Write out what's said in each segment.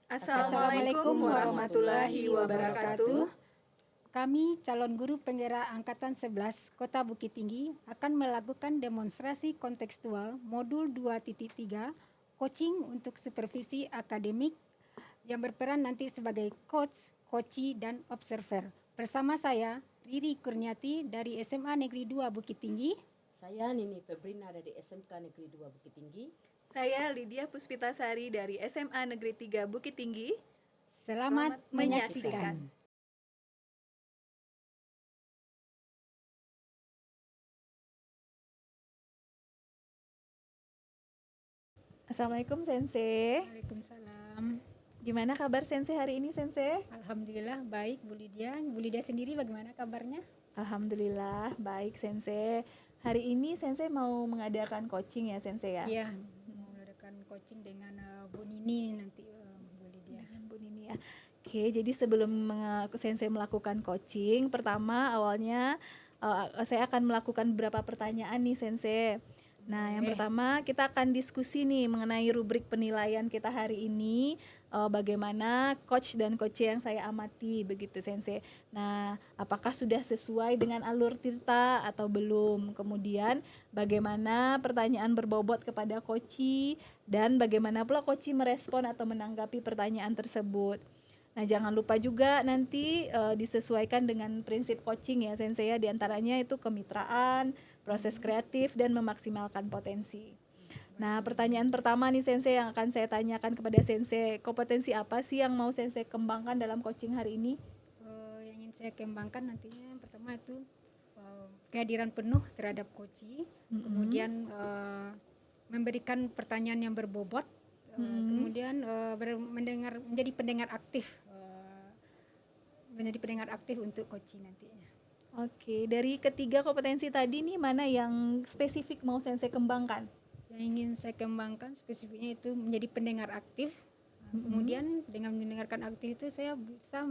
Assalamualaikum warahmatullahi wabarakatuh. Kami calon guru penggerak Angkatan 11 Kota Bukit Tinggi akan melakukan demonstrasi kontekstual modul 2.3 coaching untuk supervisi akademik yang berperan nanti sebagai coach, coachee, dan observer. Bersama saya Riri Kurniati dari SMA Negeri 2 Bukit Tinggi. Saya Nini Febrina dari SMK Negeri 2 Bukit Tinggi. Saya Lydia Puspitasari dari SMA Negeri 3 Bukit Tinggi. Selamat menyaksikan. Assalamualaikum Sensei. Waalaikumsalam. Gimana kabar Sensei hari ini Sensei? Alhamdulillah baik Bu Lydia. Bu Lydia sendiri bagaimana kabarnya? Alhamdulillah baik Sensei. Hari ini Sensei mau mengadakan coaching ya Sensei ya? Iya, mau mengadakan coaching dengan Bu Nini nanti Bu Lydia. Dengan Bu Nini ya. Oke, jadi sebelum Sensei melakukan coaching, pertama awalnya saya akan melakukan beberapa pertanyaan nih Sensei. Nah, yang pertama kita akan diskusi nih mengenai rubrik penilaian kita hari ini, bagaimana coach dan coachee yang saya amati begitu Sensei. Nah, apakah sudah sesuai dengan alur Tirta atau belum? Kemudian bagaimana pertanyaan berbobot kepada coachee dan bagaimana pula coachee merespon atau menanggapi pertanyaan tersebut. Nah, jangan lupa juga nanti disesuaikan dengan prinsip coaching ya Sensei ya, diantaranya itu kemitraan, proses kreatif, dan memaksimalkan potensi. Nah, pertanyaan pertama nih Sensei yang akan saya tanyakan kepada Sensei, kompetensi apa sih yang mau Sensei kembangkan dalam coaching hari ini? Yang ingin saya kembangkan nantinya yang pertama itu kehadiran penuh terhadap coachee, kemudian memberikan pertanyaan yang berbobot, kemudian menjadi pendengar aktif untuk coachee nantinya. Oke, dari ketiga kompetensi tadi nih mana yang spesifik mau Sensei kembangkan? Yang ingin saya kembangkan spesifiknya itu menjadi pendengar aktif. Kemudian dengan mendengarkan aktif itu saya bisa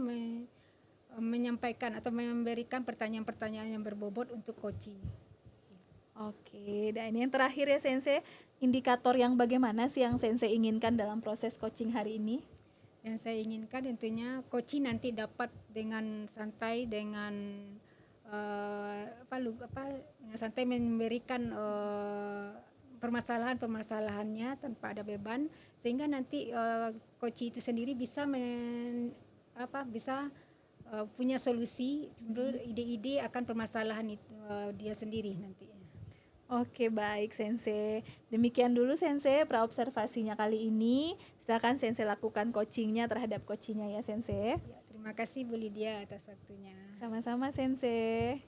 menyampaikan atau memberikan pertanyaan-pertanyaan yang berbobot untuk coachee. Oke, dan ini yang terakhir ya Sensei, indikator yang bagaimana sih yang Sensei inginkan dalam proses coaching hari ini? Yang saya inginkan tentunya coachee nanti dapat dengan santai, dengan santai memberikan permasalahannya tanpa ada beban, sehingga nanti coachee itu sendiri bisa punya solusi, ide-ide akan permasalahan itu dia sendiri nantinya. Oke, baik Sensei. Demikian dulu Sensei praobservasinya kali ini. Silakan Sensei lakukan coachingnya terhadap coachee-nya ya Sensei. Ya, terima kasih Bu Lydia atas waktunya. Sama-sama Sensei.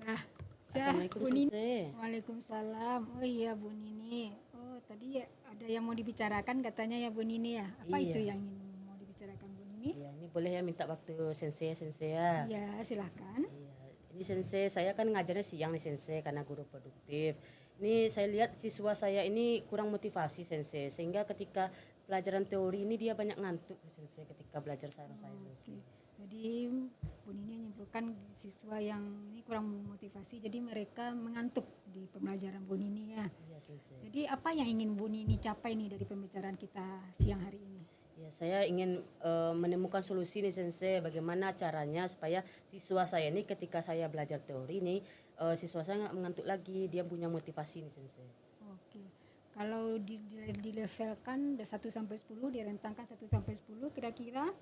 Nah, Assalamualaikum Bu Nini. Sensei. Waalaikumsalam. Oh iya Bu Nini. Oh tadi ada yang mau dibicarakan katanya ya Bu Nini ya. Apa Iya. itu yang ingin mau dibicarakan Bu Nini? Iya, ini boleh ya minta waktu Sensei ya. Ya silahkan. Iya. Ini Sensei, saya kan ngajarnya siang nih Sensei karena guru produktif. Ini saya lihat siswa saya ini kurang motivasi Sensei, sehingga ketika pelajaran teori ini dia banyak ngantuk Sensei ketika belajar sama saya Sensei. Jadi Bu Nini menyimpulkan siswa yang ini kurang motivasi, jadi mereka mengantuk di pembelajaran Bu Nini ya. Iya Sensei. Jadi apa yang ingin Bu Nini capai nih dari pembicaraan kita siang hari ini? Ya, saya ingin menemukan solusi nih Sensei, bagaimana caranya supaya siswa saya ini ketika saya belajar teori ini siswa saya nggak mengantuk lagi, dia punya motivasi nih Sensei. Oke. Kalau dilevelkan dari 1 sampai 10, direntangkan 1 sampai 10, kira-kira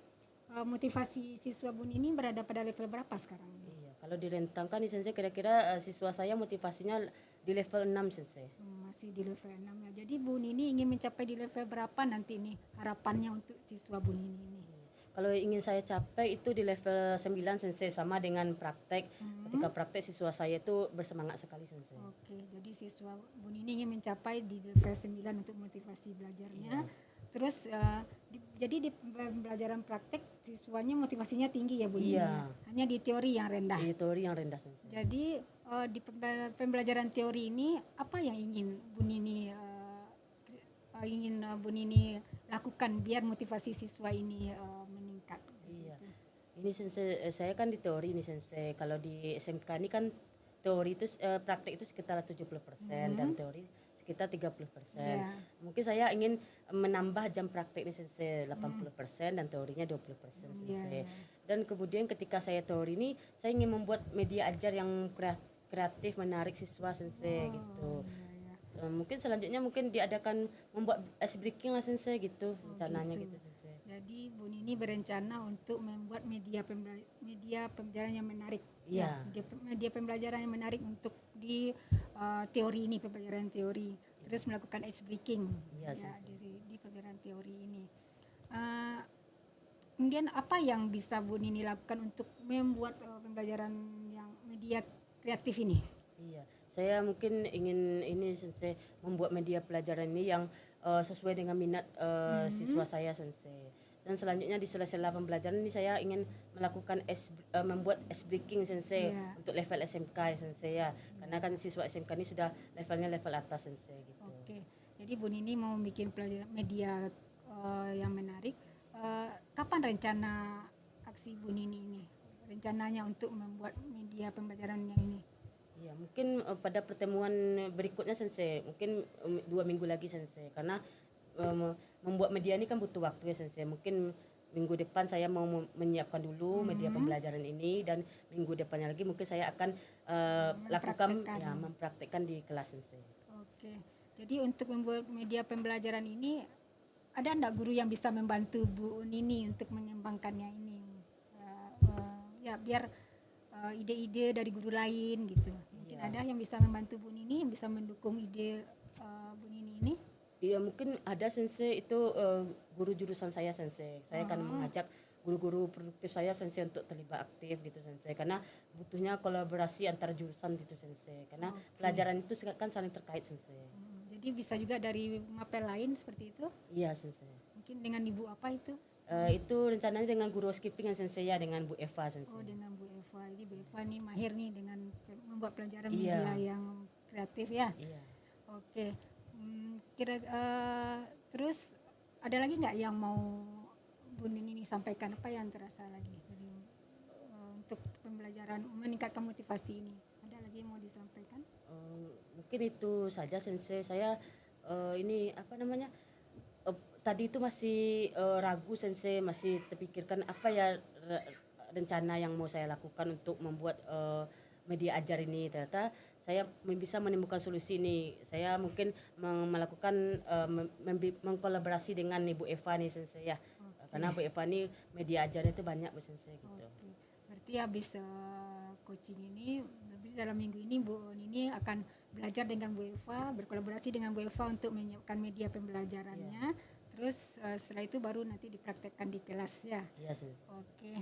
motivasi siswa Bu Nini berada pada level berapa sekarang ini? Iya, kalau direntangkan nih Sensei, kira-kira siswa saya motivasinya di level 6 Sensei. Masih di level 6 ya. Jadi Bu Nini ingin mencapai di level berapa nanti nih harapannya untuk siswa Bu Nini ini? Kalau ingin saya capai itu di level 9 Sensei, sama dengan praktek. Ketika praktek siswa saya itu bersemangat sekali Sensei. Oke, jadi siswa Bu Nini ingin mencapai di level 9 untuk motivasi belajarnya. Terus jadi di pembelajaran praktek siswanya motivasinya tinggi ya Bu Nini? Iya. Hanya di teori yang rendah? Di teori yang rendah Sensei. Jadi di pembelajaran teori ini apa yang ingin Bu Nini lakukan biar motivasi siswa ini meningkat? Iya. Ini Sensei, saya kan di teori nih Sensei. Kalau di SMK ini kan teori itu praktek itu sekitar 70% dan teori sekitar 30%. Ya. Mungkin saya ingin menambah jam praktek nih Sensei 80% dan teorinya 20% Sensei. Ya, ya. Dan kemudian ketika saya teori ini saya ingin membuat media ajar yang kreatif menarik siswa Sensei gitu. Mungkin selanjutnya mungkin diadakan membuat ice breaking lah Sensei gitu rencananya gitu Sensei. Jadi Bu Nini berencana untuk membuat media pembelajaran yang menarik. Iya. Media pembelajaran yang menarik untuk di teori ini, pembelajaran teori. Terus melakukan ice breaking Iya, ya, Sensei. di pembelajaran teori ini. Kemudian apa yang bisa Bu Nini lakukan untuk membuat pembelajaran yang media kreatif ini? Iya, saya mungkin ingin ini Sensei membuat media pelajaran ini yang sesuai dengan minat siswa saya Sensei. Dan selanjutnya di sela-sela pembelajaran ini saya ingin melakukan membuat ice breaking Sensei Iya. untuk level SMK ya Sensei ya. Karena kan siswa SMK ini sudah levelnya level atas Sensei gitu. Oke, jadi Bu Nini mau bikin pelajaran media yang menarik. Kapan rencana aksi Bu Nini ini? Rencananya untuk membuat media pembelajaran yang ini? Iya, mungkin pada pertemuan berikutnya Sensei, mungkin 2 minggu lagi Sensei. Karena membuat media ini kan butuh waktu ya Sensei. Mungkin minggu depan saya mau menyiapkan dulu media pembelajaran ini dan minggu depannya lagi mungkin saya akan mempraktekkan di kelas Sensei. Oke, jadi untuk membuat media pembelajaran ini ada enggak guru yang bisa membantu Bu Nini untuk mengembangkannya ini? Ya biar ide-ide dari guru lain gitu. Mungkin ada yang bisa membantu Bu Nini, yang bisa mendukung ide Bu Nini ini? Iya mungkin ada Sensei itu guru jurusan saya Sensei. Saya akan mengajak guru-guru produktif saya Sensei untuk terlibat aktif gitu Sensei. Karena butuhnya kolaborasi antar jurusan gitu Sensei. Karena pelajaran itu kan saling terkait Sensei. Jadi bisa juga dari mapel lain seperti itu? Iya Sensei. Mungkin dengan Ibu apa itu? Itu rencananya dengan guru housekeeping yang Sensei ya dengan Bu Eva Sensei. Oh dengan Bu Eva. Jadi Bu Eva nih mahir nih dengan membuat pelajaran Iya. media yang kreatif ya. Iya. Oke. Terus ada lagi nggak yang mau Bu Nini sampaikan, apa yang terasa lagi dari untuk pembelajaran meningkatkan motivasi ini? Ada lagi yang mau disampaikan? Mungkin itu saja Sensei. Saya ini apa namanya? Tadi itu masih ragu Sensei, masih terpikirkan apa ya rencana yang mau saya lakukan untuk membuat media ajar ini. Ternyata saya bisa menemukan solusi ini. Saya mungkin melakukan mengkolaborasi dengan Ibu Eva nih Sensei ya. Karena Bu Eva ini media ajarnya itu banyak Bu Sensei gitu. Oke. Berarti habis coaching ini, dalam minggu ini Bu Nini akan belajar dengan Bu Eva, berkolaborasi dengan Bu Eva untuk menyiapkan media pembelajarannya. Terus setelah itu baru nanti dipraktekkan di kelas ya. Iya Sensei. Oke.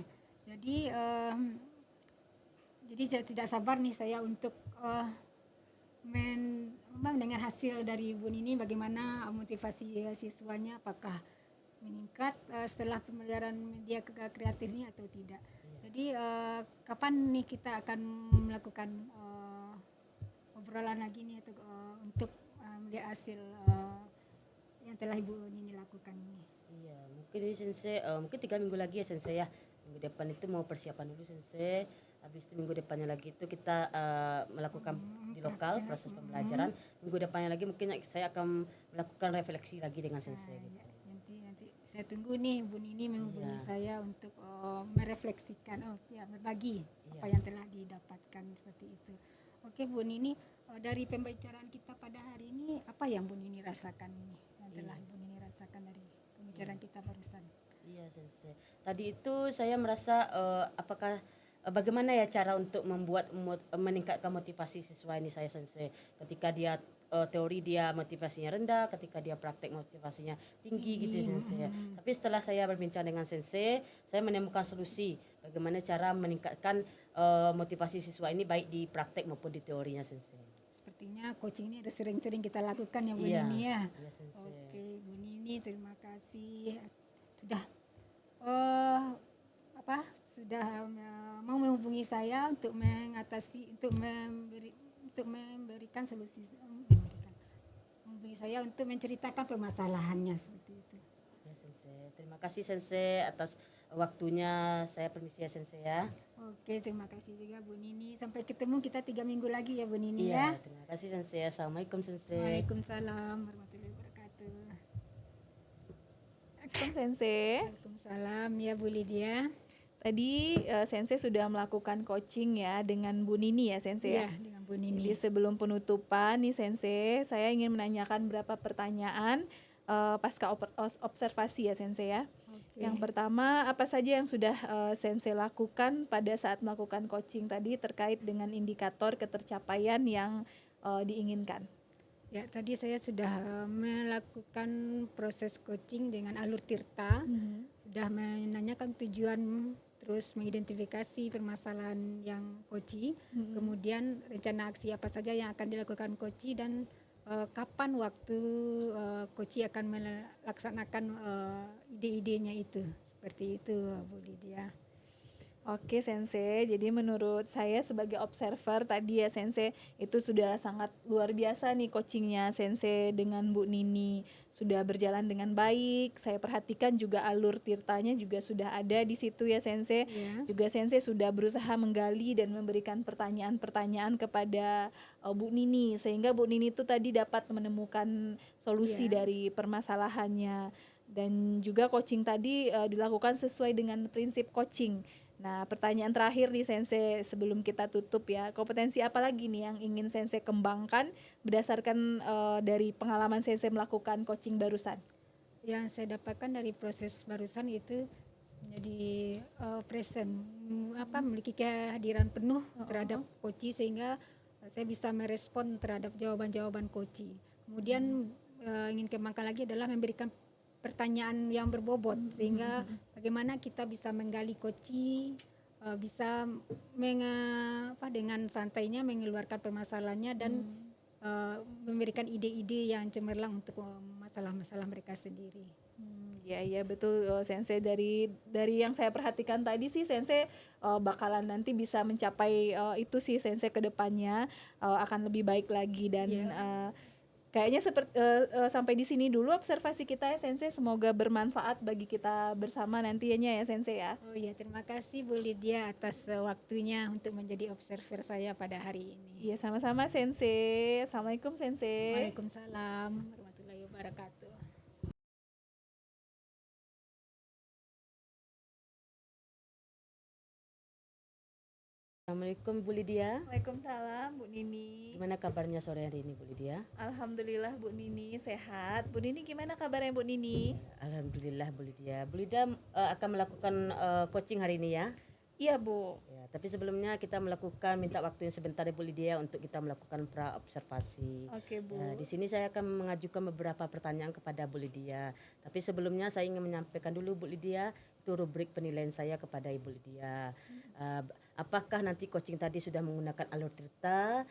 Jadi saya tidak sabar nih saya untuk mendengar hasil dari Bu Nini, bagaimana motivasi siswanya, apakah meningkat setelah pembelajaran media kreatif ini atau tidak. Jadi kapan nih kita akan melakukan obrolan lagi nih atau untuk melihat hasil yang telah Ibu Nini lakukan ini? Iya, mungkin ini Sensei, mungkin 3 minggu lagi ya Sensei ya. Minggu depan itu mau persiapan dulu Sensei. Habis itu minggu depannya lagi itu kita melakukan di lokal proses pembelajaran. Minggu depannya lagi mungkin saya akan melakukan refleksi lagi dengan Sensei gitu. Nanti saya tunggu nih Bu Nini menghubungi saya untuk merefleksikan, berbagi apa yang telah didapatkan seperti itu. Oke Bu Nini, dari pembicaraan kita pada hari ini apa yang Bu Nini rasakan ini, yang telah Bu Nini rasakan dari pembicaraan kita barusan? Iya Sensei. Tadi itu saya merasa bagaimana ya cara untuk membuat meningkatkan motivasi siswa ini saya Sensei. Ketika dia teori dia motivasinya rendah, ketika dia praktek motivasinya tinggi gitu Sensei. Tapi setelah saya berbincang dengan Sensei, saya menemukan solusi bagaimana cara meningkatkan motivasi siswa ini baik di praktek maupun di teorinya Sensei. Sepertinya coaching ini harus sering-sering kita lakukan ya Bu Iya. Nini ya. Iya Sensei. Oke Bu Nini, terima kasih sudah mau menghubungi saya untuk memberikan solusi, menghubungi saya untuk menceritakan permasalahannya seperti itu. Ya Sensei. Terima kasih Sensei atas waktunya. Saya permisi ya Sensei ya. Oke, terima kasih juga Bu Nini. Sampai ketemu kita 3 minggu lagi ya Bu Nini Iya, ya. terima kasih Sensei. Assalamualaikum Sensei. Waalaikumsalam warahmatullahi wabarakatuh. Assalamualaikum Sensei. Waalaikumsalam ya Bu Lydia. Tadi Sensei sudah melakukan coaching ya dengan Bu Nini ya Sensei ya. Iya, dengan Bu Nini. Jadi sebelum penutupan nih Sensei, saya ingin menanyakan beberapa pertanyaan pasca observasi ya Sensei ya. Oke. Yang pertama, apa saja yang sudah Sensei lakukan pada saat melakukan coaching tadi terkait dengan indikator ketercapaian yang diinginkan? Ya, tadi saya sudah melakukan proses coaching dengan alur Tirta. Sudah menanyakan tujuan, terus mengidentifikasi permasalahan yang koci, kemudian rencana aksi apa saja yang akan dilakukan koci dan kapan waktu koci akan melaksanakan ide-idenya itu. Seperti itu Bu Lydia. Oke Sensei, jadi menurut saya sebagai observer tadi ya Sensei, itu sudah sangat luar biasa nih coachingnya Sensei dengan Bu Nini. Sudah berjalan dengan baik, saya perhatikan juga alur tirtanya juga sudah ada di situ ya Sensei. Ya. Juga Sensei sudah berusaha menggali dan memberikan pertanyaan-pertanyaan kepada Bu Nini, sehingga Bu Nini itu tadi dapat menemukan solusi dari permasalahannya. Dan juga coaching tadi dilakukan sesuai dengan prinsip coaching. Nah, pertanyaan terakhir nih Sensei sebelum kita tutup ya. Kompetensi apa lagi nih yang ingin Sensei kembangkan berdasarkan dari pengalaman Sensei melakukan coaching barusan? Yang saya dapatkan dari proses barusan itu menjadi present, memiliki kehadiran penuh terhadap coach sehingga saya bisa merespon terhadap jawaban-jawaban coach. Kemudian ingin kembangkan lagi adalah memberikan pertanyaan yang berbobot sehingga bagaimana kita bisa menggali koci, bisa dengan santainya mengeluarkan permasalahannya dan memberikan ide-ide yang cemerlang untuk masalah-masalah mereka sendiri. Ya betul Sensei, dari yang saya perhatikan tadi sih Sensei bakalan nanti bisa mencapai itu sih Sensei ke depannya akan lebih baik lagi dan kayaknya sampai di sini dulu observasi kita ya Sensei, semoga bermanfaat bagi kita bersama nantinya ya Sensei ya. Oh iya, terima kasih Bu Lydia atas waktunya untuk menjadi observer saya pada hari ini. Iya sama-sama Sensei. Assalamualaikum Sensei. Waalaikumsalam warahmatullahi wabarakatuh. Assalamualaikum Bu Lydia. Waalaikumsalam Bu Nini. Gimana kabarnya sore hari ini Bu Lydia? Alhamdulillah Bu Nini sehat. Bu Nini gimana kabarnya Bu Nini? Alhamdulillah Bu Lydia. Bu Lydia akan melakukan coaching hari ini ya? Iya Bu. Ya, tapi sebelumnya kita minta waktu yang sebentar ya Bu Lydia untuk kita melakukan pra observasi. Oke Bu. Di sini saya akan mengajukan beberapa pertanyaan kepada Bu Lydia. Tapi sebelumnya saya ingin menyampaikan dulu Bu Lydia, itu rubrik penilaian saya kepada Ibu Lydia. Apakah nanti coaching tadi sudah menggunakan alur tirta?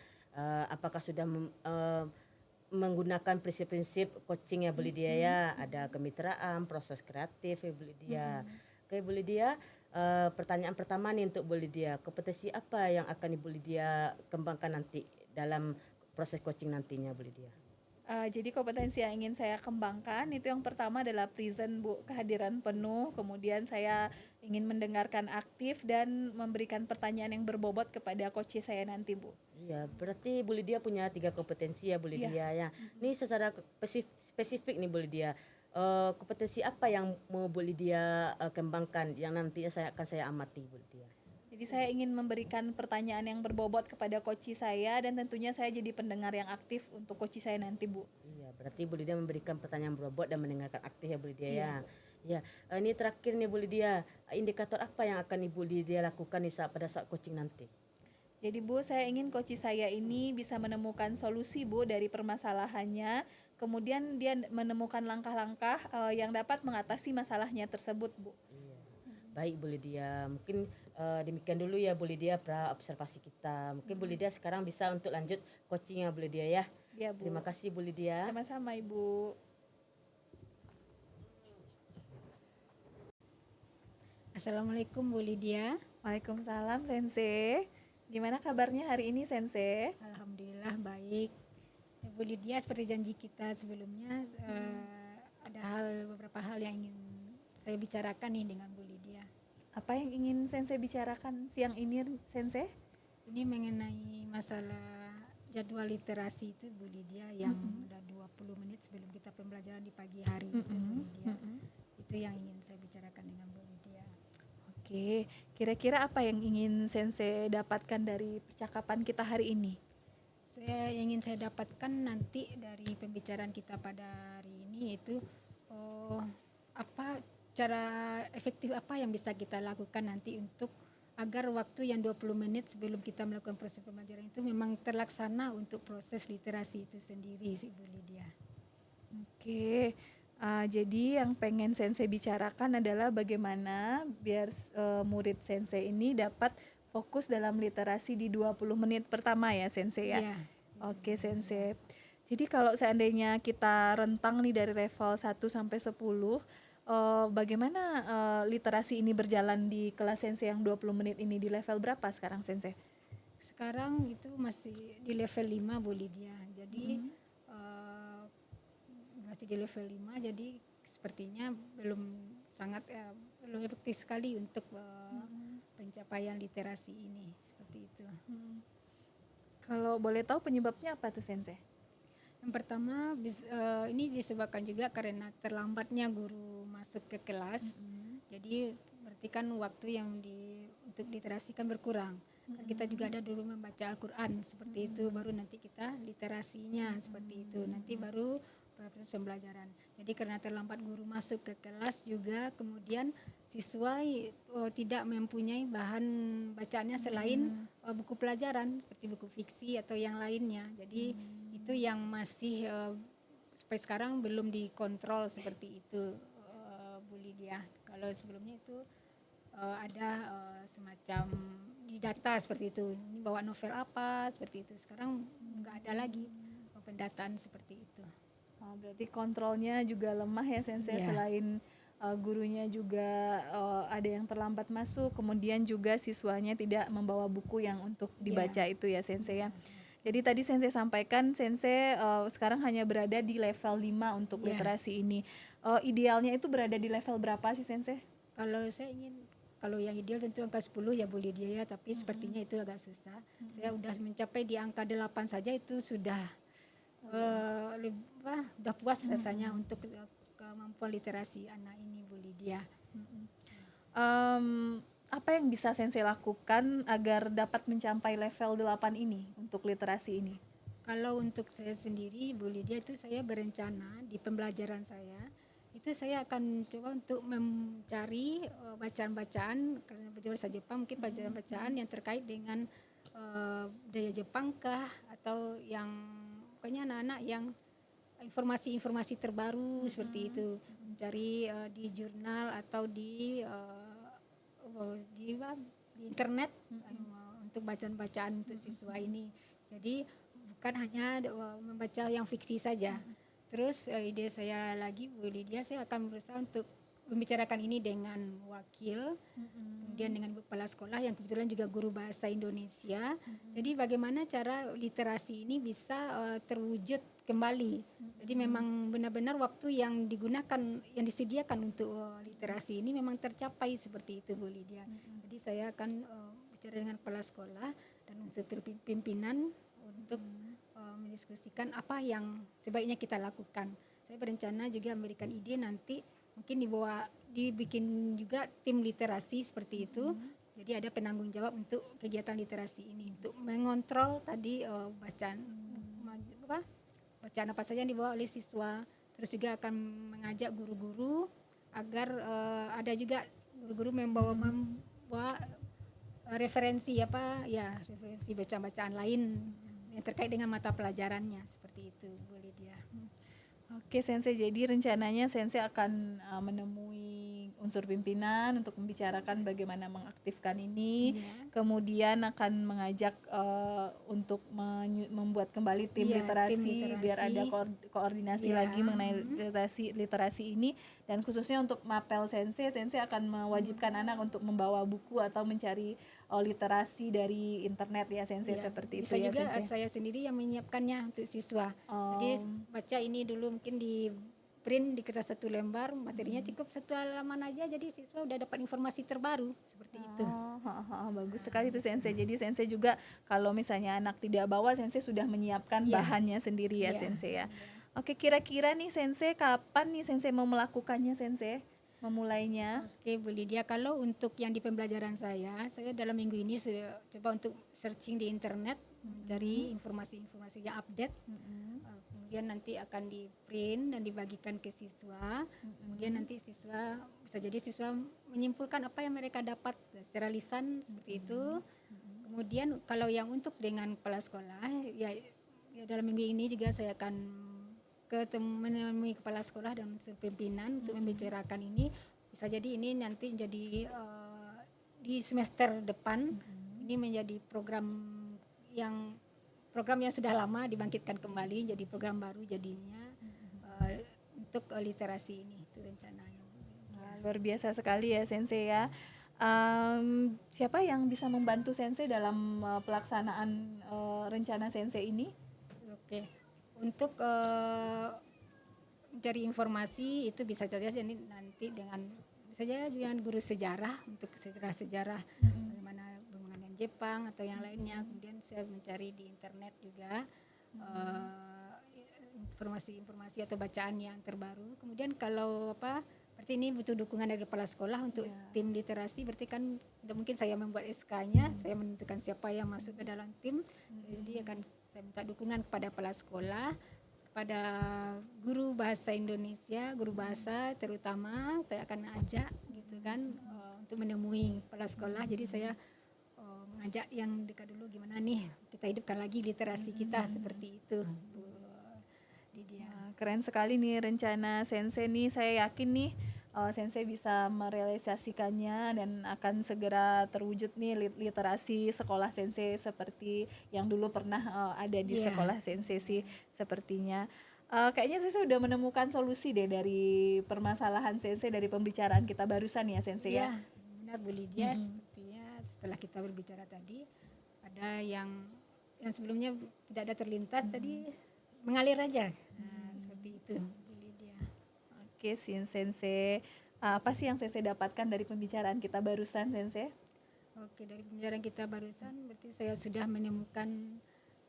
Apakah sudah menggunakan prinsip-prinsip coaching ya Bu Lydia ya? Ada kemitraan, proses kreatif ya Bu Lydia. Oke Bu Lydia. Pertanyaan pertama nih untuk Bu Lydia, kompetensi apa yang akan Ibu Lydia kembangkan nanti dalam proses coaching nantinya Bu Lydia? Jadi kompetensi yang ingin saya kembangkan itu yang pertama adalah present Bu, kehadiran penuh, kemudian saya ingin mendengarkan aktif dan memberikan pertanyaan yang berbobot kepada coach saya nanti Bu. Iya, berarti Bu Lydia punya 3 kompetensi ya Bu Lydia ya. Ini secara spesifik nih Bu Lydia. Kompetensi apa yang mau Bu Lydia kembangkan yang nantinya akan saya amati Bu Lydia? Jadi saya ingin memberikan pertanyaan yang berbobot kepada coach saya dan tentunya saya jadi pendengar yang aktif untuk coach saya nanti Bu. Iya, berarti Bu Lydia memberikan pertanyaan berbobot dan mendengarkan aktif ya Bu Lydia ya. Ya, ini terakhir nih Bu Lydia, indikator apa yang akan Ibu Lydia lakukan pada saat coaching nanti? Jadi Bu, saya ingin coach saya ini bisa menemukan solusi Bu dari permasalahannya, kemudian dia menemukan langkah-langkah yang dapat mengatasi masalahnya tersebut Bu. Iya. Baik Bu Lydia, mungkin demikian dulu ya Bu Lydia pra observasi kita. Mungkin Bu Lydia sekarang bisa untuk lanjut coaching ya Bu Lydia ya. Ya Bu. Terima kasih Bu Lydia. Sama-sama Ibu. Assalamualaikum Bu Lydia. Waalaikumsalam Sensei. Gimana kabarnya hari ini Sensei? Alhamdulillah baik. Bu Lydia, seperti janji kita sebelumnya, ada beberapa hal yang ingin saya bicarakan nih dengan Bu Lydia. Apa yang ingin Sensei bicarakan siang ini Sensei? Ini mengenai masalah jadwal literasi itu Bu Lydia yang ada 20 menit sebelum kita pembelajaran di pagi hari itu Bu Lydia. Itu yang ingin saya bicarakan dengan Bu Lydia. Oke, kira-kira apa yang ingin Sensei dapatkan dari percakapan kita hari ini? Saya dapatkan nanti dari pembicaraan kita pada hari ini yaitu apa cara efektif apa yang bisa kita lakukan nanti untuk agar waktu yang 20 menit sebelum kita melakukan proses pembelajaran itu memang terlaksana untuk proses literasi itu sendiri sih Bu Lydia. Oke, jadi yang pengen Sensei bicarakan adalah bagaimana biar murid Sensei ini dapat fokus dalam literasi di 20 menit pertama ya Sensei ya? Iya. Oke Sensei. Jadi kalau seandainya kita rentang nih dari level 1 sampai 10, bagaimana literasi ini berjalan di kelas Sensei yang 20 menit ini, di level berapa sekarang Sensei? Sekarang itu masih di level 5 Bu Lydia. Jadi masih di level 5 jadi sepertinya belum belum efektif sekali untuk pencapaian literasi ini seperti itu. Kalau boleh tahu penyebabnya apa tuh Sensei? Yang pertama ini disebabkan juga karena terlambatnya guru masuk ke kelas. Jadi berarti kan waktu yang untuk literasi kan berkurang. Kan kita juga ada dulu membaca Al-Quran seperti itu, baru nanti kita literasinya seperti itu. Nanti baru proses pembelajaran. Jadi karena terlambat guru masuk ke kelas juga kemudian siswa tidak mempunyai bahan bacaannya selain buku pelajaran seperti buku fiksi atau yang lainnya. Jadi itu yang masih sampai sekarang belum dikontrol seperti itu Bu Lydia. Kalau sebelumnya itu ada semacam di data seperti itu. Ini bawa novel apa seperti itu. Sekarang nggak ada lagi pendataan seperti itu. Berarti kontrolnya juga lemah ya Sensei, selain gurunya juga ada yang terlambat masuk, kemudian juga siswanya tidak membawa buku yang untuk dibaca itu ya Sensei ya. Jadi tadi Sensei sampaikan Sensei sekarang hanya berada di level 5 untuk literasi ini. Idealnya itu berada di level berapa sih Sensei? Kalau yang ideal tentu angka 10 ya Bu Lydia ya, tapi sepertinya itu agak susah. Saya udah mencapai di angka 8 saja itu sudah udah puas rasanya untuk kemampuan literasi anak ini Bu Lydia. Apa yang bisa Sensei lakukan agar dapat mencapai level 8 ini untuk literasi ini? Kalau untuk saya sendiri Bu Lydia itu saya berencana di pembelajaran saya itu saya akan coba untuk mencari bacaan-bacaan karena bahasa Jepang mungkin bacaan-bacaan yang terkait dengan budaya Jepang kah atau yang pokoknya anak-anak yang informasi-informasi terbaru seperti itu, mencari di jurnal atau di internet untuk bacaan-bacaan untuk siswa ini. Jadi bukan hanya membaca yang fiksi saja. Terus ide saya lagi Bu Lydia, saya akan berusaha untuk membicarakan ini dengan wakil, kemudian dengan kepala sekolah yang kebetulan juga guru bahasa Indonesia. Jadi bagaimana cara literasi ini bisa terwujud kembali. Jadi memang benar-benar waktu yang digunakan, yang disediakan untuk literasi ini memang tercapai seperti itu Bu Lydia. Jadi saya akan bicara dengan kepala sekolah dan unsur pimpinan untuk mendiskusikan apa yang sebaiknya kita lakukan. Saya berencana juga memberikan ide nanti mungkin dibikin juga tim literasi seperti itu. Jadi ada penanggung jawab untuk kegiatan literasi ini untuk mengontrol tadi bacaan apa saja yang dibawa oleh siswa. Terus juga akan mengajak guru-guru agar ada juga guru-guru membawa referensi referensi bacaan-bacaan lain yang terkait dengan mata pelajarannya seperti itu Bu Lydia. Oke Sensei, jadi rencananya Sensei akan menemui unsur pimpinan untuk membicarakan bagaimana mengaktifkan ini, kemudian akan mengajak untuk membuat kembali tim literasi biar ada koordinasi lagi mengenai literasi ini, dan khususnya untuk mapel Sensei akan mewajibkan anak untuk membawa buku atau mencari literasi dari internet ya Sensei seperti bisa itu ya juga Sensei. saya sendiri yang menyiapkannya untuk siswa. Jadi baca ini dulu mungkin di print di kertas 1 lembar, materinya cukup 1 halaman aja, jadi siswa udah dapat informasi terbaru seperti itu. Bagus sekali tuh Sensei. Jadi Sensei juga kalau misalnya anak tidak bawa, Sensei sudah menyiapkan Iya. bahannya sendiri ya Iya. Sensei ya. Oke, kira-kira nih Sensei kapan nih Sensei mau melakukannya Sensei? Memulainya? Oke, Bu Lydia, kalau untuk yang di pembelajaran saya dalam minggu ini sudah coba untuk searching di internet, mencari informasi-informasi yang update. Kemudian nanti akan di print dan dibagikan ke siswa. Kemudian nanti siswa, bisa jadi siswa menyimpulkan apa yang mereka dapat secara lisan seperti itu. Kemudian kalau yang untuk dengan kepala sekolah, ya dalam minggu ini juga saya akan menemui kepala sekolah dan unsur pimpinan untuk membicarakan ini. Bisa jadi ini nanti jadi di semester depan ini menjadi program yang sudah lama dibangkitkan kembali jadi program baru jadinya untuk literasi ini, itu rencananya. Luar biasa sekali ya Sensei ya. Siapa yang bisa membantu Sensei dalam pelaksanaan rencana Sensei ini? Oke, untuk mencari informasi itu bisa saja nanti dengan guru sejarah untuk sejarah bagaimana pembangunan Jepang atau yang lainnya. Kemudian saya mencari di internet juga informasi-informasi atau bacaan yang terbaru. Kemudian kalau berarti ini butuh dukungan dari kepala sekolah untuk tim literasi, berarti kan tidak mungkin saya membuat SK-nya, saya menentukan siapa yang masuk ke dalam tim. Jadi akan saya minta dukungan kepada kepala sekolah, kepada guru bahasa Indonesia, guru bahasa terutama saya akan ajak gitu kan untuk menemui kepala sekolah. Jadi saya mengajak yang dekat dulu, gimana nih kita hidupkan lagi literasi kita seperti itu, Bu Lydia. Keren sekali nih rencana Sensei nih. Saya yakin nih Sensei bisa merealisasikannya dan akan segera terwujud nih literasi sekolah Sensei seperti yang dulu pernah ada di sekolah Sensei sih sepertinya. Kayaknya Sensei udah menemukan solusi deh dari permasalahan Sensei dari pembicaraan kita barusan ya Sensei ya. Benar Bu Lydia, sepertinya setelah kita berbicara tadi ada yang sebelumnya tidak ada terlintas tadi mengalir aja. Seperti itu Bu Lydia. Oke Sensei, apa sih yang Sensei dapatkan dari pembicaraan kita barusan Sensei? Oke, dari pembicaraan kita barusan berarti saya sudah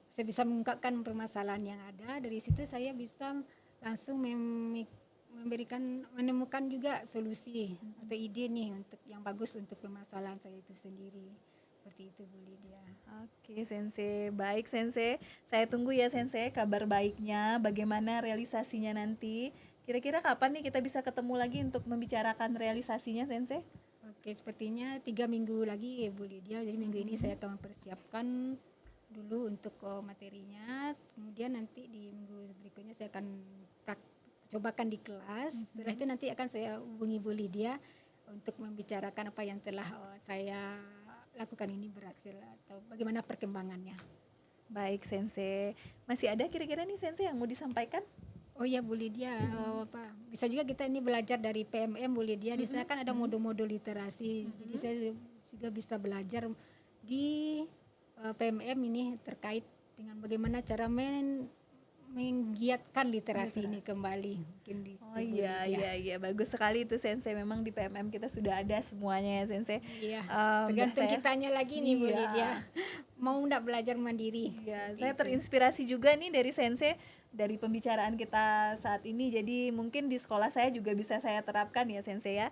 saya bisa mengungkapkan permasalahan yang ada. Dari situ saya bisa langsung menemukan juga solusi atau ide nih untuk yang bagus untuk permasalahan saya itu sendiri. Seperti itu Bu Lydia. Oke Sensei, baik Sensei. Saya tunggu ya Sensei kabar baiknya, bagaimana realisasinya nanti. Kira-kira kapan nih kita bisa ketemu lagi untuk membicarakan realisasinya Sensei? Oke, sepertinya 3 minggu lagi ya Bu Lydia. Jadi minggu ini saya akan mempersiapkan dulu untuk materinya. Kemudian nanti di minggu berikutnya saya akan cobakan di kelas. Setelah itu nanti akan saya hubungi Bu Lydia untuk membicarakan apa yang telah saya lakukan ini berhasil atau bagaimana perkembangannya. Baik Sensei. Masih ada kira-kira nih Sensei yang mau disampaikan? Oh ya Bu Lydia, bisa juga kita ini belajar dari PMM Bu Lydia. Di sana kan ada modul-modul literasi. Jadi saya juga bisa belajar di PMM ini terkait dengan bagaimana cara menggiatkan literasi ini kembali. Mungkin di iya, bagus sekali itu Sensei. Memang di PMM kita sudah ada semuanya ya Sensei. Iya, tergantung kitanya lagi nih Bu Lydia. Mau enggak belajar mandiri. Iya, saya terinspirasi juga nih dari Sensei, dari pembicaraan kita saat ini. Jadi mungkin di sekolah saya juga bisa saya terapkan ya Sensei ya.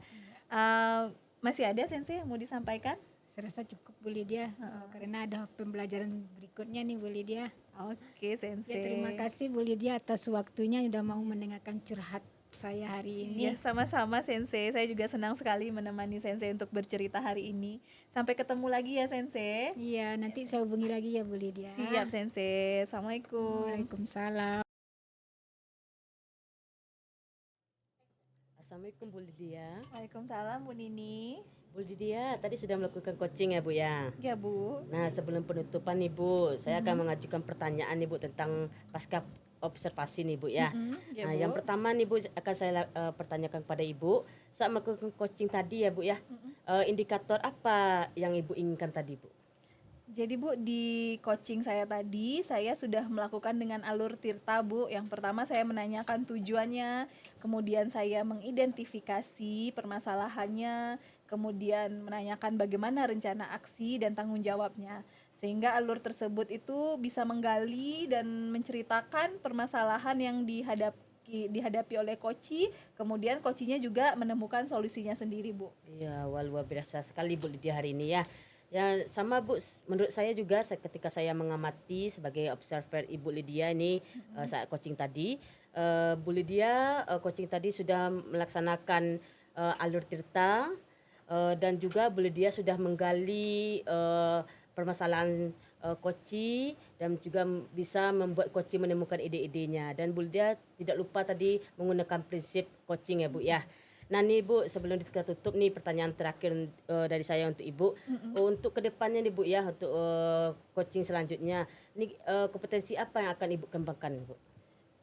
Masih ada Sensei yang mau disampaikan? Saya rasa cukup Bu Lydia, karena ada pembelajaran berikutnya nih Bu Lydia. Oke Sensei. Ya, terima kasih Bu Lydia atas waktunya sudah mau mendengarkan curhat saya hari ini. Ya, sama-sama Sensei. Saya juga senang sekali menemani Sensei untuk bercerita hari ini. Sampai ketemu lagi ya Sensei. Iya, nanti saya hubungi lagi ya Bu Lydia. Siap Sensei. Assalamualaikum. Waalaikumsalam. Assalamualaikum Bu Lydia. Waalaikumsalam Bu Nini. Bu Lydia, tadi sudah melakukan coaching ya Bu ya? Ya Bu. Nah sebelum penutupan nih Bu, saya akan mengajukan pertanyaan nih Bu tentang pasca observasi nih Bu ya. Ya, Nah Bu. yang pertama nih Bu akan saya pertanyakan kepada Ibu, saat melakukan coaching tadi ya Bu ya, indikator apa yang Ibu inginkan tadi Bu? Jadi Bu, di coaching saya tadi, saya sudah melakukan dengan alur Tirta Bu. Yang pertama saya menanyakan tujuannya, kemudian saya mengidentifikasi permasalahannya, kemudian menanyakan bagaimana rencana aksi dan tanggung jawabnya. Sehingga alur tersebut itu bisa menggali dan menceritakan permasalahan yang dihadapi oleh koci, kemudian kocinya juga menemukan solusinya sendiri Bu. Iya, wah luar biasa sekali Bu Lydia hari ini ya. Ya sama Bu, menurut saya juga ketika saya mengamati sebagai observer Ibu Lydia ini saat coaching tadi, Bu Lydia coaching tadi sudah melaksanakan alur tirta dan juga Bu Lydia sudah menggali permasalahan koci dan juga bisa membuat koci menemukan ide-idenya, dan Bu Lydia tidak lupa tadi menggunakan prinsip coaching ya Bu ya. Nah nih Bu, sebelum kita tutup nih pertanyaan terakhir dari saya untuk Ibu. Untuk kedepannya nih Bu ya, untuk coaching selanjutnya, ini kompetensi apa yang akan Ibu kembangkan Bu?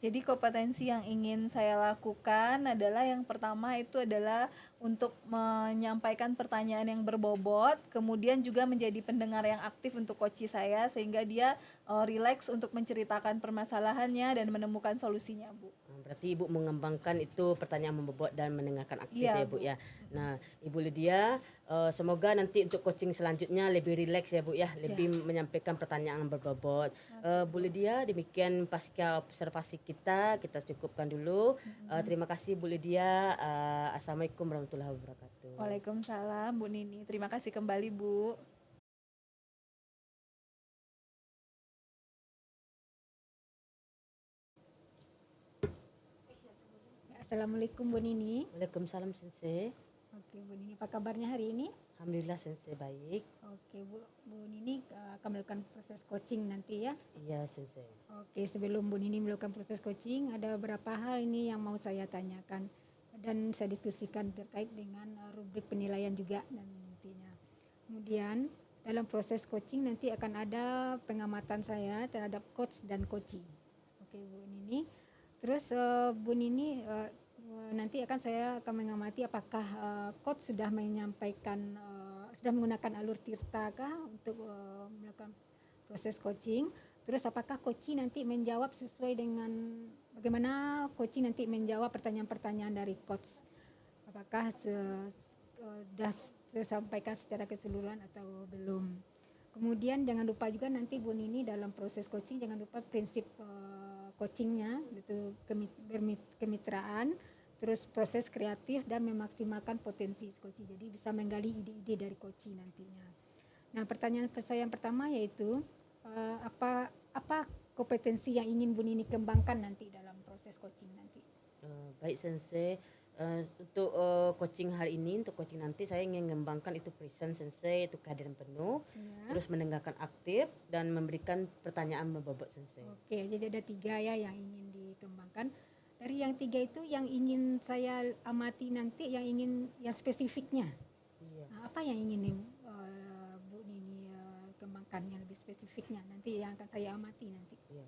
Jadi kompetensi yang ingin saya lakukan adalah yang pertama itu adalah untuk menyampaikan pertanyaan yang berbobot, kemudian juga menjadi pendengar yang aktif untuk coach saya sehingga dia rileks untuk menceritakan permasalahannya dan menemukan solusinya, Bu. Berarti Ibu mengembangkan itu pertanyaan membobot dan mendengarkan aktif Iya, ya Bu Bu. ya. Nah Ibu Lydia, semoga nanti untuk coaching selanjutnya lebih rileks ya Bu ya, lebih menyampaikan pertanyaan berbobot. Bu Lydia, demikian pasca observasi kita cukupkan dulu. Terima kasih Bu Lydia. Assalamualaikum warahmatullahi wabarakatuh. Waalaikumsalam Bu Nini. Terima kasih kembali Bu. Assalamualaikum Bu Nini. Waalaikumsalam Sensei. Oke Bu Nini, apa kabarnya hari ini? Alhamdulillah Sensei baik. Oke Bu Nini akan melakukan proses coaching nanti ya. Iya Sensei. Oke, sebelum Bu Nini melakukan proses coaching, ada beberapa hal ini yang mau saya tanyakan dan saya diskusikan terkait dengan rubrik penilaian juga nantinya. Kemudian dalam proses coaching nanti akan ada pengamatan saya terhadap coach dan coachee. Oke Bu Nini. Terus Bu Nini nanti saya akan mengamati apakah coach sudah menyampaikan sudah menggunakan alur tirta kah untuk melakukan proses coaching. Terus apakah coaching nanti menjawab sesuai dengan bagaimana coaching nanti menjawab pertanyaan-pertanyaan dari coach. Apakah sudah disampaikan secara keseluruhan atau belum. Kemudian jangan lupa juga nanti Bu Nini dalam proses coaching jangan lupa prinsip coachingnya, itu kemitraan, terus proses kreatif dan memaksimalkan potensi coaching. Jadi bisa menggali ide-ide dari coaching nantinya. Nah pertanyaan saya yang pertama yaitu apa kompetensi yang ingin Bu Nini kembangkan nanti dalam proses coaching nanti? Baik Sensei, untuk coaching hari ini, untuk coaching nanti saya ingin mengembangkan itu present Sensei, itu kehadiran penuh, terus mendengarkan aktif dan memberikan pertanyaan berbobot Sensei. Oke, jadi ada 3 ya yang ingin dikembangkan. Dari yang 3 itu yang ingin saya amati nanti yang spesifiknya. Iya. Nah, apa yang ingin Bu Nini kembangkan yang lebih spesifiknya nanti yang akan saya amati nanti. Iya.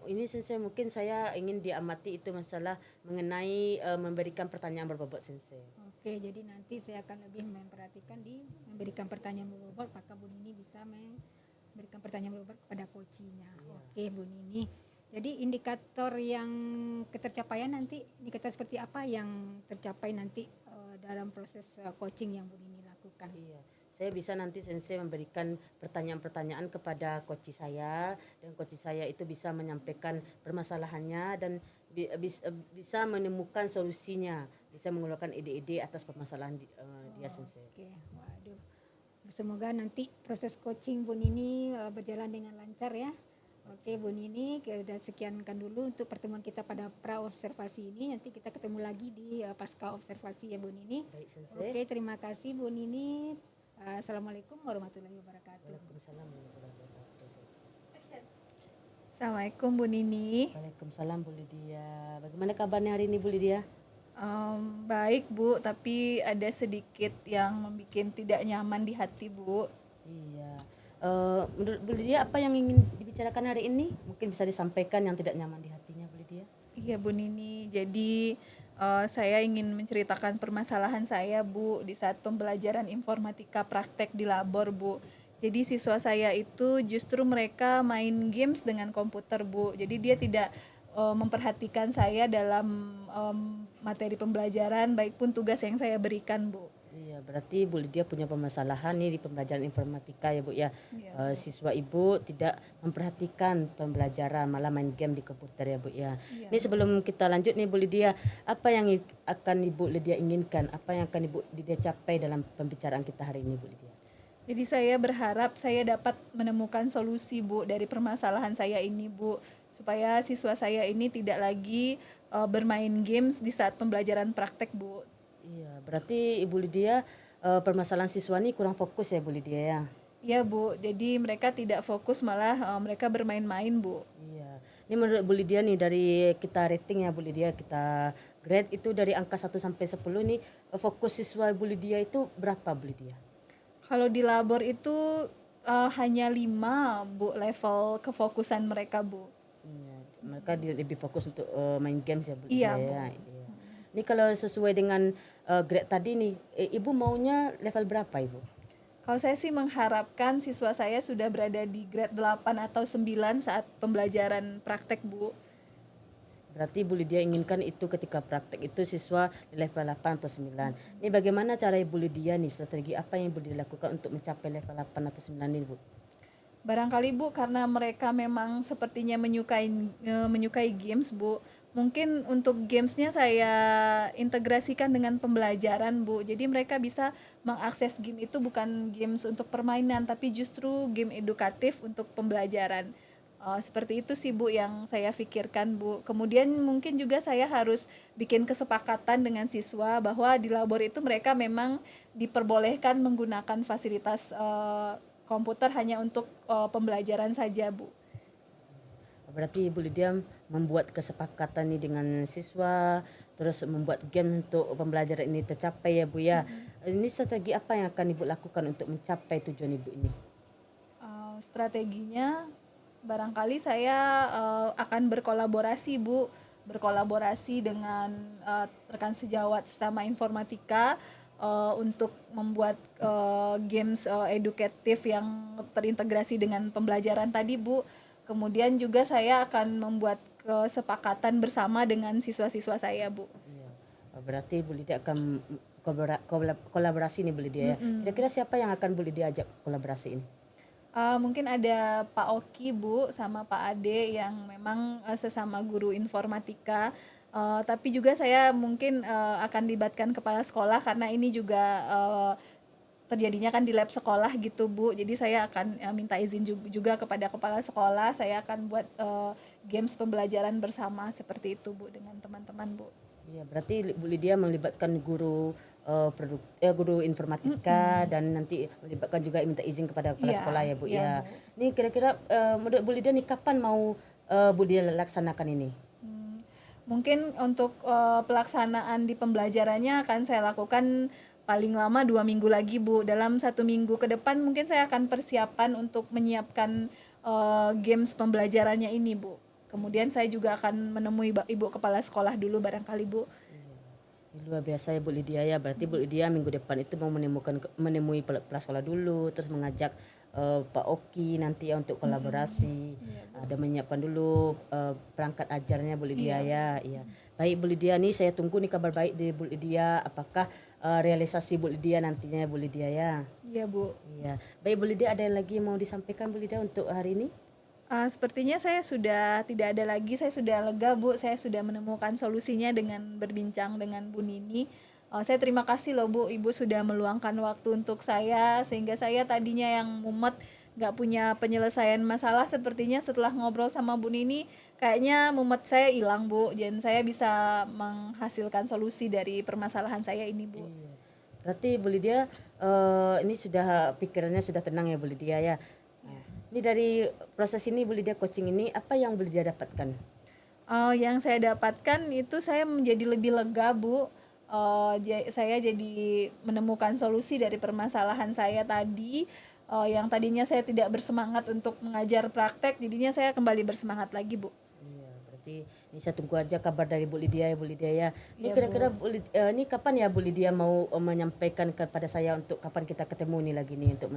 Ini Sensei mungkin saya ingin diamati itu masalah mengenai memberikan pertanyaan berbobot Sensei. Oke, jadi nanti saya akan lebih memperhatikan di memberikan pertanyaan berbobot, maka Bu Nini bisa memberikan pertanyaan berbobot kepada coachnya. Iya. Oke Bu Nini. Jadi indikator yang ketercapaian nanti, indikator seperti apa yang tercapai nanti dalam proses coaching yang Bu Nini lakukan? Iya. Saya bisa nanti Sensei memberikan pertanyaan-pertanyaan kepada coach saya, dan coach saya itu bisa menyampaikan permasalahannya dan bisa menemukan solusinya, bisa mengeluarkan ide-ide atas permasalahan dia Sensei. Oke, waduh. Semoga nanti proses coaching Bu Nini berjalan dengan lancar ya. Oke Bu Nini, kita sekiankan dulu untuk pertemuan kita pada pra observasi ini. Nanti kita ketemu lagi di pasca observasi ya Bu Nini. Baik Sensei. Oke, terima kasih Bu Nini. Assalamualaikum warahmatullahi wabarakatuh. Waalaikumsalam warahmatullahi wabarakatuh. Assalamualaikum Bu Nini. Waalaikumsalam Bu Lydia. Bagaimana kabarnya hari ini Bu Lydia? Baik Bu, tapi ada sedikit yang membuat tidak nyaman di hati Bu. Iya. Menurut Bu Lydia apa yang ingin dibicarakan hari ini? Mungkin bisa disampaikan yang tidak nyaman di hatinya Bu Lydia. Iya Bu Nini, jadi saya ingin menceritakan permasalahan saya Bu di saat pembelajaran informatika praktek di labor Bu. Jadi siswa saya itu justru mereka main games dengan komputer, Bu. Jadi dia tidak memperhatikan saya dalam materi pembelajaran baik pun tugas yang saya berikan, Bu. Iya, berarti Bu Lydia punya permasalahan nih di pembelajaran informatika ya Bu ya. Iya, Siswa Ibu tidak memperhatikan pembelajaran, malah main game di komputer ya Bu ya. Iya, Ini sebelum kita lanjut nih Bu Lydia, apa yang akan Ibu Lydia inginkan, apa yang akan Ibu Lydia capai dalam pembicaraan kita hari ini Bu Lydia? Jadi saya berharap saya dapat menemukan solusi, Bu, dari permasalahan saya ini, Bu, supaya siswa saya ini tidak lagi bermain games di saat pembelajaran praktek, Bu. Iya, berarti Ibu Lydia permasalahan siswa ini kurang fokus ya Bu Lydia ya. Iya, Bu. Jadi mereka tidak fokus, malah mereka bermain-main, Bu. Iya. Ini menurut Bu Lydia nih dari kita rating ya Bu Lydia, kita grade itu dari angka 1 sampai 10 nih fokus siswa Bu Lydia itu berapa Bu Lydia? Kalau di labor itu hanya 5, Bu, level kefokusan mereka, Bu. Iya, mereka lebih fokus untuk main games ya Bu Iya, Lydia Bu. ya. Iya. Ini kalau sesuai dengan grade tadi nih, Ibu maunya level berapa Ibu? Kalau saya sih mengharapkan siswa saya sudah berada di grade 8 atau 9 saat pembelajaran praktek, Bu. Berarti Bu Lydia inginkan itu ketika praktek itu siswa di level 8 atau 9. Ini bagaimana cara Ibu Lydia nih, strategi apa yang Ibu Lydia lakukan untuk mencapai level 8 atau 9 ini Bu? Barangkali, Bu, karena mereka memang sepertinya menyukai games, Bu. Mungkin untuk gamesnya saya integrasikan dengan pembelajaran, Bu. Jadi mereka bisa mengakses game itu bukan games untuk permainan, tapi justru game edukatif untuk pembelajaran. Seperti itu sih, Bu, yang saya pikirkan, Bu. Kemudian mungkin juga saya harus bikin kesepakatan dengan siswa bahwa di labor itu mereka memang diperbolehkan menggunakan fasilitas komputer hanya untuk pembelajaran saja, Bu. Berarti Ibu Lydia membuat kesepakatan nih dengan siswa, terus membuat game untuk pembelajaran ini tercapai ya Bu ya. Ini strategi apa yang akan Ibu lakukan untuk mencapai tujuan Ibu ini? Strateginya barangkali saya akan berkolaborasi, Bu. Berkolaborasi dengan rekan sejawat sesama informatika untuk membuat games edukatif yang terintegrasi dengan pembelajaran tadi, Bu. Kemudian juga saya akan membuat kesepakatan bersama dengan siswa-siswa saya, Bu. Iya. Berarti Bu Lydia akan kolaborasi nih Bu Lydia ya. Kira-kira siapa yang akan Bu Lydia ajak kolaborasi ini? Mungkin ada Pak Oki, Bu, sama Pak Ade yang memang sesama guru informatika. Tapi juga saya mungkin akan libatkan kepala sekolah karena ini juga terjadinya kan di lab sekolah gitu, Bu. Jadi saya akan minta izin juga kepada kepala sekolah. Saya akan buat games pembelajaran bersama seperti itu, Bu, dengan teman-teman, Bu. Iya, berarti Bu Lydia melibatkan guru guru informatika dan nanti melibatkan juga minta izin kepada kepala Iya, sekolah ya Bu iya, ya. Bu. Ini kira-kira menurut Bu Lydia nih kapan mau Bu Lydia laksanakan ini? Mungkin untuk pelaksanaan di pembelajarannya akan saya lakukan paling lama 2 minggu lagi, Bu. Dalam 1 minggu ke depan mungkin saya akan persiapan untuk menyiapkan games pembelajarannya ini, Bu. Kemudian saya juga akan menemui Ibu Kepala Sekolah dulu barangkali, Bu. Luar biasa ya Bu Lydia ya. Berarti Bu Lydia minggu depan itu mau menemui kepala sekolah dulu, terus mengajak Pak Oki nanti ya untuk kolaborasi. Ada menyiapkan dulu perangkat ajarnya Bu Lydia ya. Iya. Baik Bu Lydia nih, saya tunggu nih kabar baik dari Bu Lydia. Apakah realisasi Bu Lydia nantinya Bu Lydia ya? Iya, Bu. Iya. Baik Bu Lydia, ada yang lagi mau disampaikan Bu Lydia untuk hari ini? Sepertinya saya sudah tidak ada lagi, saya sudah lega, Bu. Saya sudah menemukan solusinya dengan berbincang dengan Bu Nini. Saya terima kasih loh, Bu, Ibu sudah meluangkan waktu untuk saya sehingga saya tadinya yang mumet nggak punya penyelesaian masalah, sepertinya setelah ngobrol sama Bu Nini kayaknya mumet saya hilang, Bu, dan saya bisa menghasilkan solusi dari permasalahan saya ini, Bu. Iya. Berarti Bu Lydia ini sudah pikirannya sudah tenang ya Bu Lydia ya. Ini dari proses ini Bu Lydia coaching ini apa yang Bu Lydia dapatkan? Yang saya dapatkan itu saya menjadi lebih lega, Bu. Saya jadi menemukan solusi dari permasalahan saya tadi. Yang tadinya saya tidak bersemangat untuk mengajar praktek, jadinya saya kembali bersemangat lagi, Bu. Iya, berarti ini saya tunggu aja kabar dari Bu Lydia ya Bu Lydia ya. Ini Iya, kira-kira ini kapan ya Bu Lydia mau menyampaikan kepada saya untuk kapan kita ketemu nih lagi nih untuk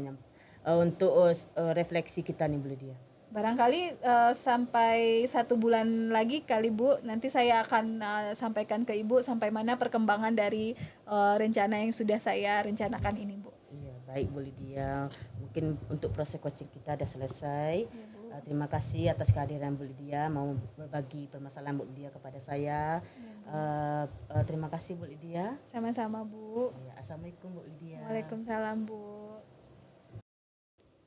untuk refleksi kita nih Bu Lydia. Barangkali sampai 1 bulan lagi kali Bu, nanti saya akan sampaikan ke Ibu sampai mana perkembangan dari rencana yang sudah saya rencanakan ini Bu. Iya, baik Bu Lydia. Mungkin untuk proses coaching kita sudah selesai. Terima kasih atas kehadiran Bu Lydia mau berbagi permasalahan Bu Lydia kepada saya. Terima kasih Bu Lydia. Sama-sama Bu. Ya, Assalamualaikum Bu Lydia. Waalaikumsalam Bu.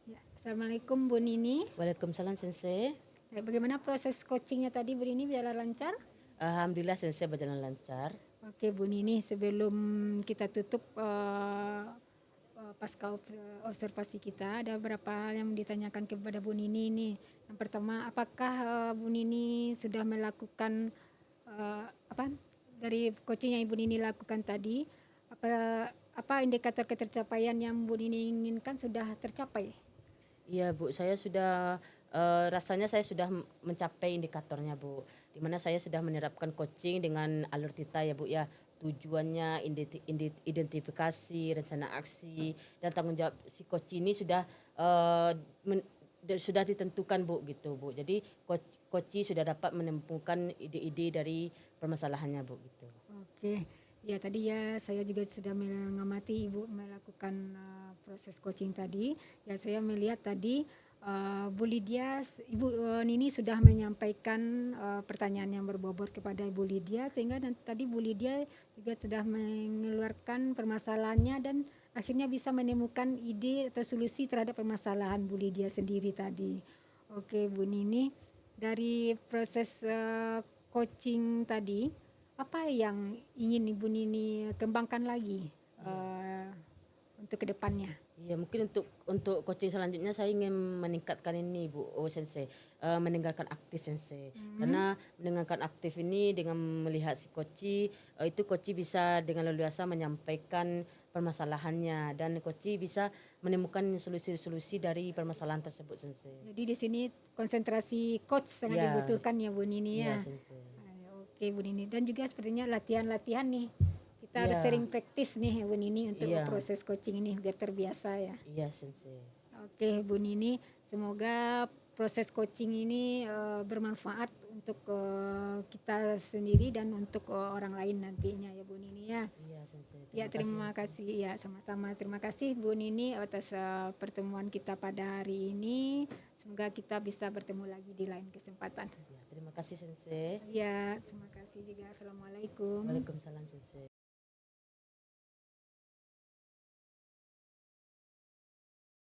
Ya, Assalamualaikum Bu Nini. Waalaikumsalam Sensei. Bagaimana proses coachingnya tadi Bu Nini, berjalan lancar? Alhamdulillah Sensei berjalan lancar. Oke Bu Nini, sebelum kita tutup pasca observasi kita, ada beberapa hal yang ditanyakan kepada Bu Nini ini. Yang pertama, apakah Bu Nini sudah melakukan dari coaching yang Ibu Nini lakukan tadi, apa indikator ketercapaian yang Bu Nini inginkan sudah tercapai? Iya Bu, saya sudah rasanya saya sudah mencapai indikatornya Bu. Di mana saya sudah menerapkan coaching dengan alur tita ya Bu ya. Tujuannya, identifikasi, rencana aksi, dan tanggung jawab si coach ini sudah sudah ditentukan Bu gitu Bu. Jadi coach sudah dapat menemukan ide-ide dari permasalahannya Bu gitu. Oke, ya tadi ya saya juga sudah mengamati Ibu melakukan proses coaching tadi. Ya saya melihat tadi Bu Lydia, Ibu Nini sudah menyampaikan pertanyaan yang berbobot kepada Ibu Lydia, sehingga tadi Bu Lydia juga sudah mengeluarkan permasalahannya dan akhirnya bisa menemukan ide atau solusi terhadap permasalahan Bu Lydia sendiri tadi. Oke Bu Nini, dari proses coaching tadi, apa yang ingin Ibu Nini kembangkan lagi untuk kedepannya? Ya mungkin untuk coaching selanjutnya saya ingin meningkatkan ini Bu Sensei, mendengarkan aktif Sensei. Karena mendengarkan aktif ini dengan melihat si itu coach bisa dengan leluasa menyampaikan permasalahannya dan coach bisa menemukan solusi-solusi dari permasalahan tersebut Sensei. Jadi di sini konsentrasi coach sangat dibutuhkan ya Bu Nini ya. Iya Sensei. Oke Bu Nini, dan juga sepertinya latihan-latihan nih. Kita harus sering praktis nih Bu Nini untuk proses coaching ini biar terbiasa ya. Iya Sensei. Oke Bu Nini, semoga proses coaching ini bermanfaat untuk kita sendiri dan untuk orang lain nantinya ya Bu Nini ya. Iya Sensei. Ya terima kasih ya, sama-sama. Terima kasih Bu Nini atas pertemuan kita pada hari ini. Semoga kita bisa bertemu lagi di lain kesempatan. Ya, terima kasih Sensei. Ya, terima kasih juga. Assalamualaikum. Waalaikumsalam Sensei.